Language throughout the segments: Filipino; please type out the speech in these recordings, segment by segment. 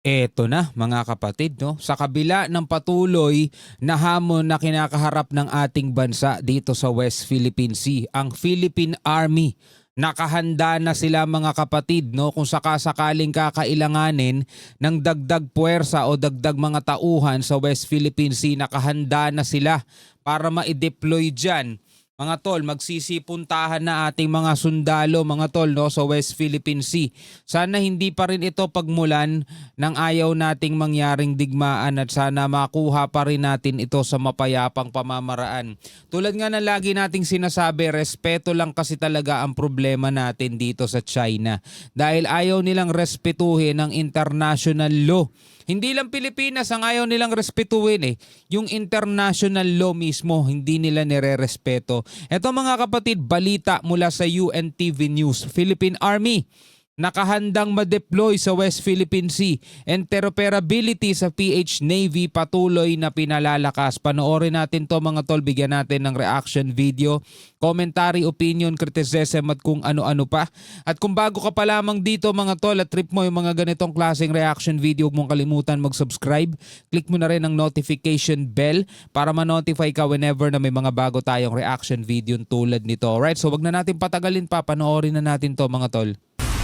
Eto na mga kapatid, no? Sa kabila ng patuloy na hamon na kinakaharap ng ating bansa dito sa West Philippine Sea, ang Philippine Army, nakahanda na sila mga kapatid, no? Kung sakasakaling kakailanganin ng dagdag puwersa o dagdag mga tauhan sa West Philippine Sea, nakahanda na sila para ma-deploy dyan. Mga tol, magsisipuntahan na ating mga sundalo, mga tol, no, sa West Philippine Sea. Sana hindi pa rin ito pagmulan ng ayaw nating mangyaring digmaan at sana makuha pa rin natin ito sa mapayapang pamamaraan. Tulad nga na lagi nating sinasabi, respeto lang kasi talaga ang problema natin dito sa China. Dahil ayaw nilang respetuhin ang international law. Hindi lang Pilipinas ang ayaw nilang respetuhin Yung international law mismo, hindi nila nire-respeto. Ito mga kapatid, balita mula sa UNTV News. Philippine Army nakahandang ma-deploy sa West Philippine Sea. Interoperability sa PH Navy patuloy na pinalalakas. Panoorin natin to mga tol, bigyan natin ng reaction video, commentary, opinion, criticism at kung ano-ano pa. At kung bago ka pa lamang dito mga tol at trip mo yung mga ganitong klaseng reaction video, huwag mong kalimutan mag-subscribe. Click mo na rin ang notification bell para ma-notify ka whenever na may mga bago tayong reaction video tulad nito. Alright, so wag na natin patagalin pa, panoorin na natin to mga tol.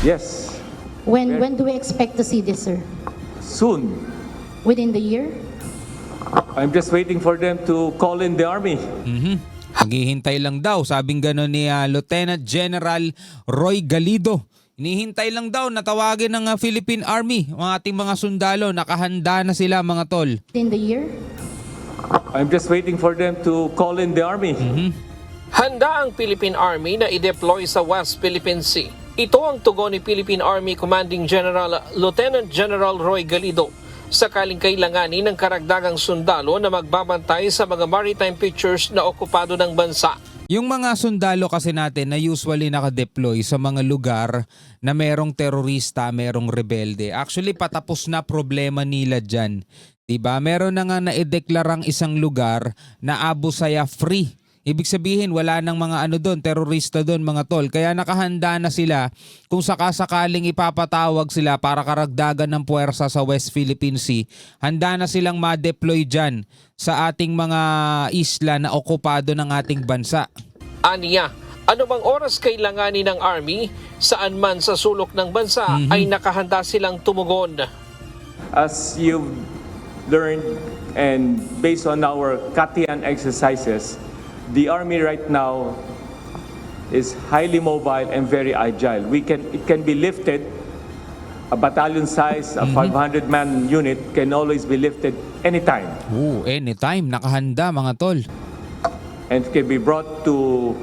Yes, When do we expect to see this, sir? soon. Within the year? I'm just waiting for them to call in the army. Naghihintay lang daw, sabing gano'n ni Lieutenant General Roy Galido. Hinihintay lang daw na tawagin ng Philippine Army, ang ating mga sundalo, nakahanda na sila mga tol. Within the year? I'm just waiting for them to call in the army. Handa ang Philippine Army na i-deploy sa West Philippine Sea. Ito ang tugon ni Philippine Army Commanding General Lieutenant General Roy Galido sakaling kailanganin ng karagdagang sundalo na magbabantay sa mga maritime features na okupado ng bansa. Yung mga sundalo kasi natin na usually nakadeploy sa mga lugar na merong terorista, merong rebelde. Actually, patapos na problema nila dyan. Diba? Meron na nga naideklarang isang lugar na Abu Sayyaf free. Ibig sabihin wala nang mga doon, terorista doon mga tol. Kaya nakahanda na sila kung sakasakaling ipapatawag sila para karagdagan ng puwersa sa West Philippine Sea. Handa na silang ma-deploy dyan sa ating mga isla na okupado ng ating bansa. Aniya, ano bang oras kailanganin ng Army, saan man sa sulok ng bansa ay nakahanda silang tumugon. As you've learned and based on our Katian exercises, the army right now is highly mobile and very agile. It can be lifted. A battalion size, a 500-man unit can always be lifted anytime. Anytime, nakahanda mga tol. And can be brought to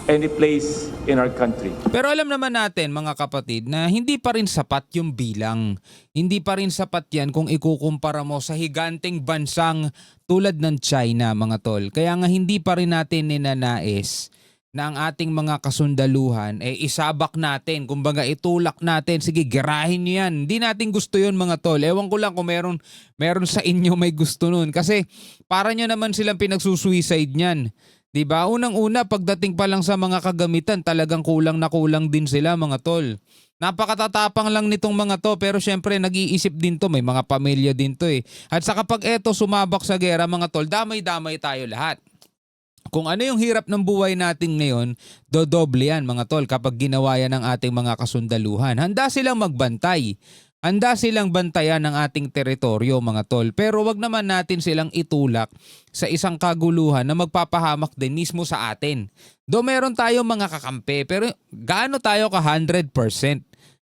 any place in our country. Pero alam naman natin mga kapatid na hindi pa rin sapat yung bilang. Hindi pa rin sapat yan kung ikukumpara mo sa higanteng bansang tulad ng China mga tol. Kaya nga hindi pa rin natin ninanais na ang ating mga kasundaluhan isabak natin. Kumbaga itulak natin. Sige, girahin nyo yan. Hindi natin gusto yun mga tol. Ewan ko lang kung meron sa inyo may gusto nun. Kasi para nyo naman silang pinagsusuicide niyan. Diba? Unang-una, pagdating pa lang sa mga kagamitan, talagang kulang na kulang din sila mga tol. Napakatatapang lang nitong mga to, pero syempre nag-iisip din to, may mga pamilya din to At sa kapag eto sumabak sa gera mga tol, damay-damay tayo lahat. Kung ano yung hirap ng buhay natin ngayon, dodoble yan mga tol kapag ginawa yan ng ating mga kasundaluhan. Handa silang magbantay. Handa silang bantayan ng ating teritoryo mga tol, pero wag naman natin silang itulak sa isang kaguluhan na magpapahamak din mismo sa atin. Do meron tayo mga kakampi, pero gaano tayo ka 100%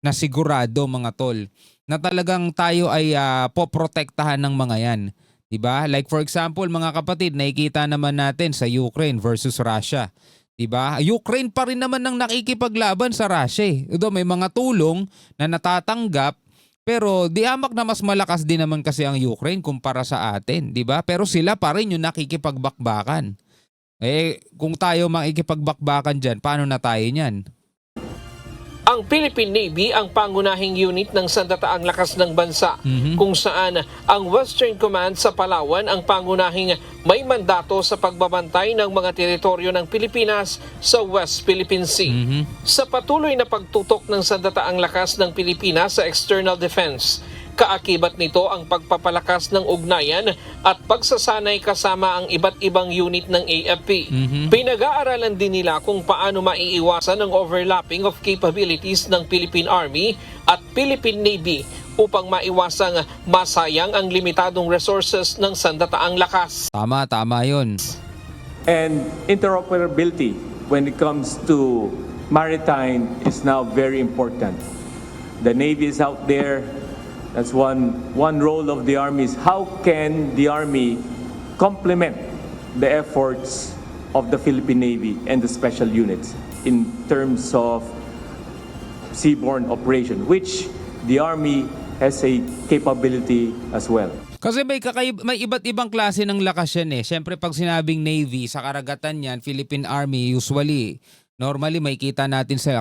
na sigurado mga tol na talagang tayo ay poprotektahan ng mga yan. Diba? Like for example mga kapatid, nakikita naman natin sa Ukraine versus Russia. Diba? Ukraine pa rin naman ang nakikipaglaban sa Russia. Do may mga tulong na natatanggap. Pero di amak na mas malakas din naman kasi ang Ukraine kumpara sa atin, di ba? Pero sila pa rin yung nakikipagbakbakan. Kung tayo makikipagbakbakan dyan, paano na tayo niyan? Ang Philippine Navy ang pangunahing unit ng sandataang lakas ng bansa kung saan ang Western Command sa Palawan ang pangunahing may mandato sa pagbabantay ng mga teritoryo ng Pilipinas sa West Philippine Sea. Sa patuloy na pagtutok ng sandataang lakas ng Pilipinas sa external defense, Kaakibat nito ang pagpapalakas ng ugnayan at pagsasanay kasama ang iba't ibang unit ng AFP. Pinag-aaralan din nila kung paano maiiwasan ang overlapping of capabilities ng Philippine Army at Philippine Navy upang maiwasang masayang ang limitadong resources ng sandataang lakas. Tama yun. And interoperability when it comes to maritime is now very important. The Navy is out there. That's one role of the Army is how can the Army complement the efforts of the Philippine Navy and the special units in terms of seaborne operation, which the Army has a capability as well. Kasi may iba't ibang klase ng lakas yan eh. Siyempre pag sinabing Navy, sa karagatan yan, Philippine Army, usually, normally may kita natin sila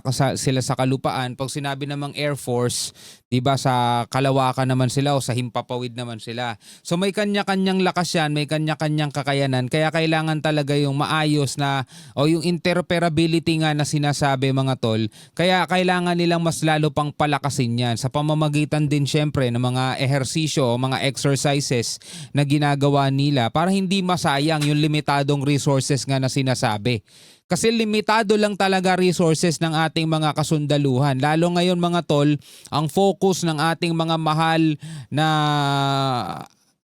sa kalupaan. Pag sinabi namang Air Force, diba sa kalawakan naman sila o sa himpapawid naman sila. So may kanya-kanyang lakas yan, may kanya-kanyang kakayanan. Kaya kailangan talaga yung maayos na o yung interoperability nga na sinasabi mga tol. Kaya kailangan nilang mas lalo pang palakasin yan sa pamamagitan din syempre ng mga ehersisyo o mga exercises na ginagawa nila para hindi masayang yung limitadong resources nga na sinasabi. Kasi limitado lang talaga resources ng ating mga kasundaluhan. Lalo ngayon mga tol, ang focus ng ating mga mahal na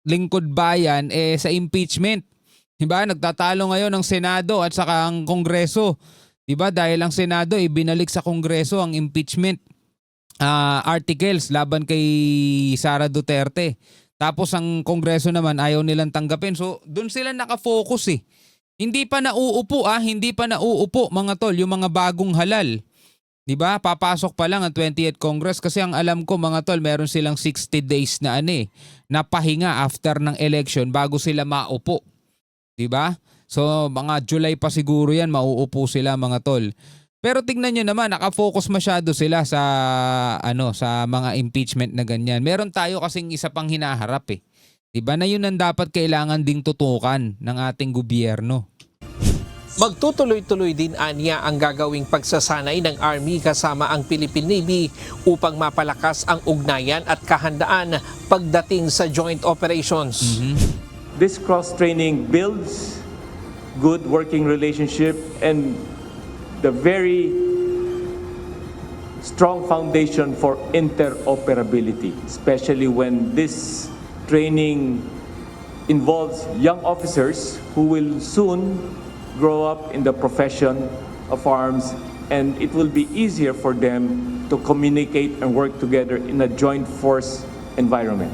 lingkod bayan sa impeachment. Diba? Nagtatalo ngayon ang Senado at saka ang Kongreso. Diba? Dahil ang Senado binalik sa Kongreso ang impeachment articles laban kay Sara Duterte. Tapos ang Kongreso naman ayaw nilang tanggapin. So doon sila nakafocus eh. Hindi pa nauupo mga tol, yung mga bagong halal. 'Di ba? Papasok pa lang ang 28th Congress kasi ang alam ko mga tol, meron silang 60 days na na pahinga after ng election bago sila maupo. 'Di ba? So mga July pa siguro 'yan mauupo sila mga tol. Pero tingnan niyo naman, nakafocus masyado sila sa sa mga impeachment na ganyan. Meron tayo kasing isa pang hinaharap eh. Diba na yun ang dapat kailangan ding tutukan ng ating gobyerno. Magtutuloy-tuloy din anya ang gagawing pagsasanay ng Army kasama ang Philippine Navy upang mapalakas ang ugnayan at kahandaan pagdating sa joint operations. This cross-training builds good working relationship and the very strong foundation for interoperability, especially when this training involves young officers who will soon grow up in the profession of arms, and it will be easier for them to communicate and work together in a joint force environment.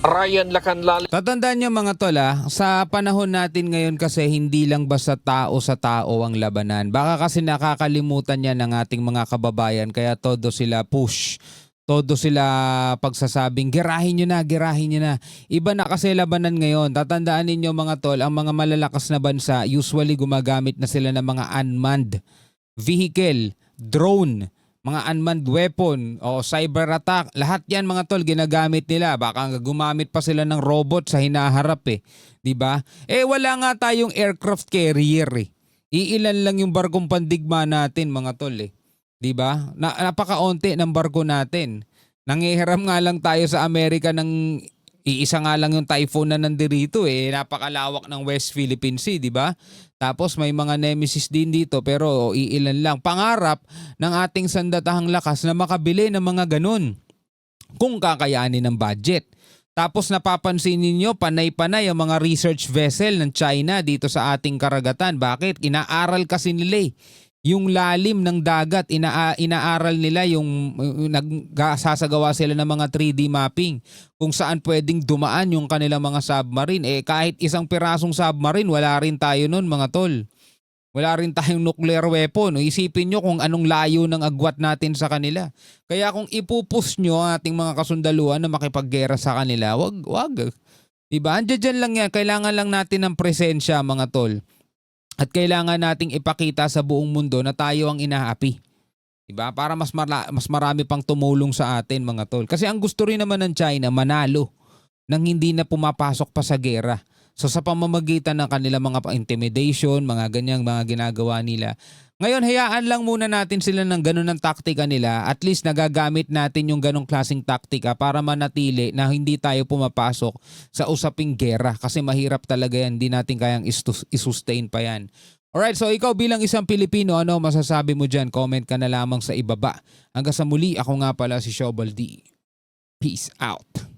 Ryan Lacanlal. Tatandaan niyo mga tol sa panahon natin ngayon kasi hindi lang basta tao sa tao ang labanan. Baka kasi nakakalimutan niya ng ating mga kababayan kaya todo sila push. Todo sila pagsasabing, girahin nyo na. Iba na kasi labanan ngayon. Tatandaan ninyo mga tol, ang mga malalakas na bansa, usually gumagamit na sila ng mga unmanned vehicle, drone, mga unmanned weapon, o cyber attack. Lahat yan mga tol, ginagamit nila. Baka gumamit pa sila ng robot sa hinaharap eh. Diba? Wala nga tayong aircraft carrier eh. Iilan lang yung barkong pandigma natin mga tol eh. 'Di ba? Napakaunti ng barko natin. Nangihiram nga lang tayo sa Amerika ng iisa nga lang yung typhoon na nandirito napakalawak ng West Philippine Sea, 'di ba? Tapos may mga nemesis din dito pero iilan lang. Pangarap ng ating sandatahang lakas na makabili ng mga ganun kung kakayanin ng budget. Tapos napapansin ninyo, panay-panay ang mga research vessel ng China dito sa ating karagatan. Bakit? Inaaral kasi nila yung lalim ng dagat, inaaral nila yung nagsasagawa sila ng mga 3D mapping kung saan pwedeng dumaan yung kanilang mga submarine. Kahit isang pirasong submarine, wala rin tayo nun mga tol. Wala rin tayong nuclear weapon. Isipin nyo kung anong layo ng agwat natin sa kanila. Kaya kung ipupus nyo ang ating mga kasundaluhan na makipaggera sa kanila, wag. Diba? Andiyan lang yan. Kailangan lang natin ng presensya mga tol. At kailangan nating ipakita sa buong mundo na tayo ang inaapi. Diba? Para mas marami pang tumulong sa atin mga tol. Kasi ang gusto rin naman ng China, manalo nang hindi na pumapasok pa sa gera. So sa pamamagitan ng kanilang mga intimidation, mga ganyang mga ginagawa nila, Ngayon, hayaan lang muna natin sila ng ganun ng taktika nila. At least nagagamit natin yung ganung klaseng taktika para manatili na hindi tayo pumapasok sa usaping gera. Kasi mahirap talaga yan. Hindi natin kayang isustain pa yan. Alright, so ikaw bilang isang Pilipino, ano masasabi mo dyan? Comment ka na lamang sa ibaba. Hanggang sa muli, ako nga pala si Shobal D. Peace out.